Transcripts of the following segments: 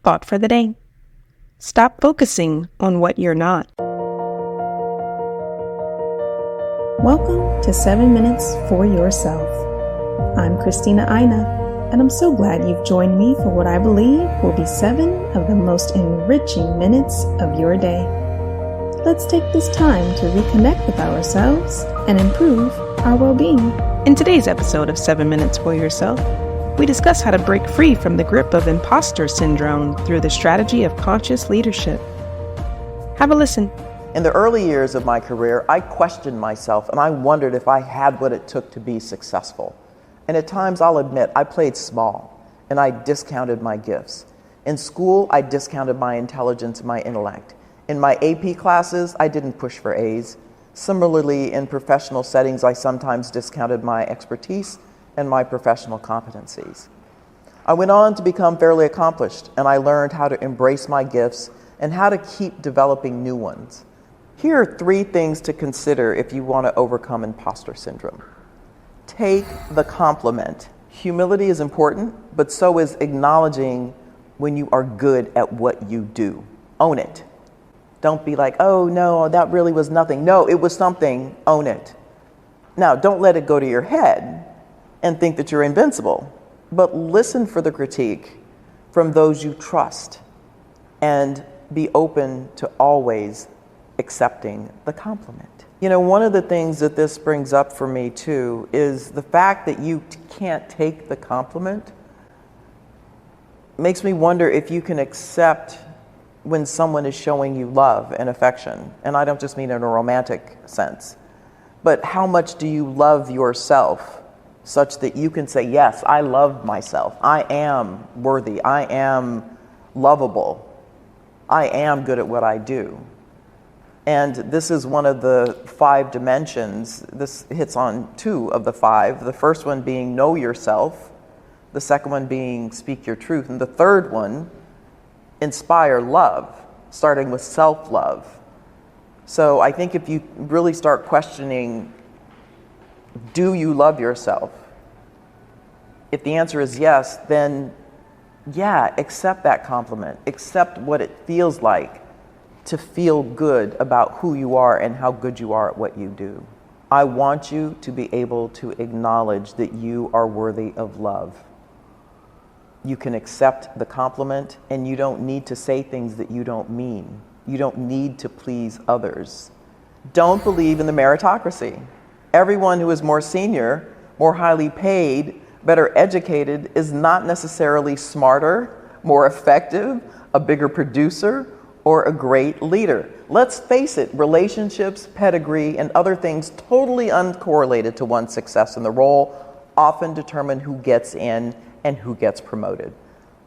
Thought for the day. Stop focusing on what you're not. Welcome to 7 Minutes for Yourself. I'm Christina Aina, and I'm so glad you've joined me for what I believe will be 7 of the most enriching minutes of your day. Let's take this time to reconnect with ourselves and improve our well-being. In today's episode of 7 Minutes for Yourself, we discuss how to break free from the grip of imposter syndrome through the strategy of conscious leadership. Have a listen. In the early years of my career, I questioned myself and I wondered if I had what it took to be successful. And at times, I'll admit, I played small and I discounted my gifts. In school, I discounted my intelligence and my intellect. In my AP classes, I didn't push for A's. Similarly, in professional settings, I sometimes discounted my expertise and my professional competencies. I went on to become fairly accomplished, and I learned how to embrace my gifts and how to keep developing new ones. Here are 3 things to consider if you want to overcome imposter syndrome. Take the compliment. Humility is important, but so is acknowledging when you are good at what you do. Own it. Don't be like, oh no, that really was nothing. No, it was something. Own it. Now, don't let it go to your head and think that you're invincible, but listen for the critique from those you trust and be open to always accepting the compliment. You know, one of the things that this brings up for me too is the fact that you can't take the compliment makes me wonder if you can accept when someone is showing you love and affection. And I don't just mean in a romantic sense, but how much do you love yourself such that you can say, yes, I love myself. I am worthy. I am lovable. I am good at what I do. And this is one of the 5 dimensions. This hits on 2 of the 5. The first one being know yourself. The second one being speak your truth. And the third one, inspire love, starting with self-love. So I think if you really start questioning, do you love yourself? If the answer is yes, then yeah, accept that compliment. Accept what it feels like to feel good about who you are and how good you are at what you do. I want you to be able to acknowledge that you are worthy of love. You can accept the compliment, and you don't need to say things that you don't mean. You don't need to please others. Don't believe in the meritocracy. Everyone who is more senior, more highly paid, better educated is not necessarily smarter, more effective, a bigger producer, or a great leader. Let's face it, relationships, pedigree, and other things totally uncorrelated to one's success in the role often determine who gets in and who gets promoted.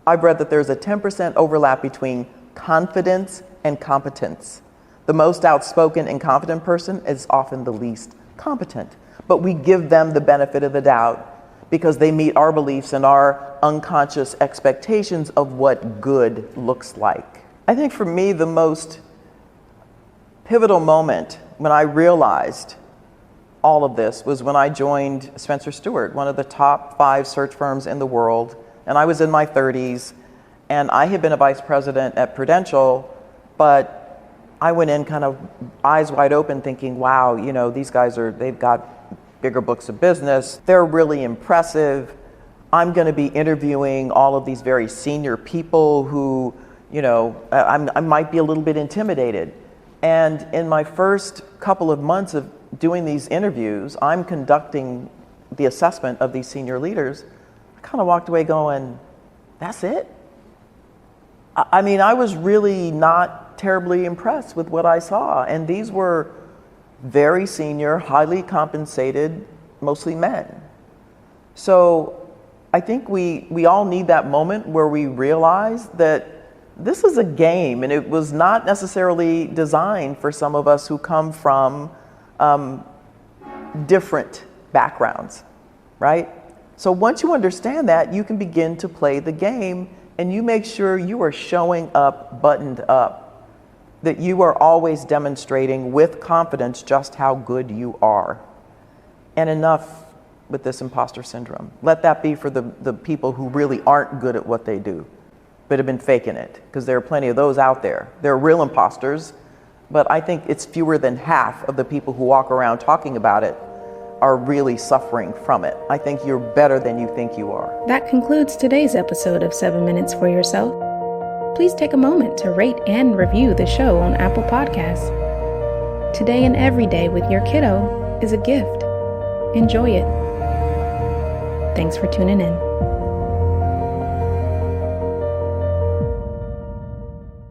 I've read that there's a 10% overlap between confidence and competence. The most outspoken and confident person is often the least competent, but we give them the benefit of the doubt because they meet our beliefs and our unconscious expectations of what good looks like. I think for me, the most pivotal moment when I realized all of this was when I joined Spencer Stuart, one of the top 5 search firms in the world, and I was in my 30s, and I had been a vice president at Prudential, but I went in kind of eyes wide open thinking, wow, you know, these guys they've got bigger books of business, they're really impressive. I'm going to be interviewing all of these very senior people who, you know, I might be a little bit intimidated. And in my first couple of months of doing these interviews, I'm conducting the assessment of these senior leaders. I kind of walked away going, that's it? I mean, I was really not terribly impressed with what I saw. And these were very senior, highly compensated, mostly men. So I think we all need that moment where we realize that this is a game, and it was not necessarily designed for some of us who come from different backgrounds, right? So once you understand that, you can begin to play the game, and you make sure you are showing up buttoned up, that you are always demonstrating with confidence just how good you are. And enough with this imposter syndrome. Let that be for the people who really aren't good at what they do. but have been faking it, because there are plenty of those out there. There are real imposters, but I think it's fewer than half of the people who walk around talking about it are really suffering from it. I think you're better than you think you are. That concludes today's episode of 7 Minutes for Yourself. Please take a moment to rate and review the show on Apple Podcasts. Today and every day with your kiddo is a gift. Enjoy it. Thanks for tuning in.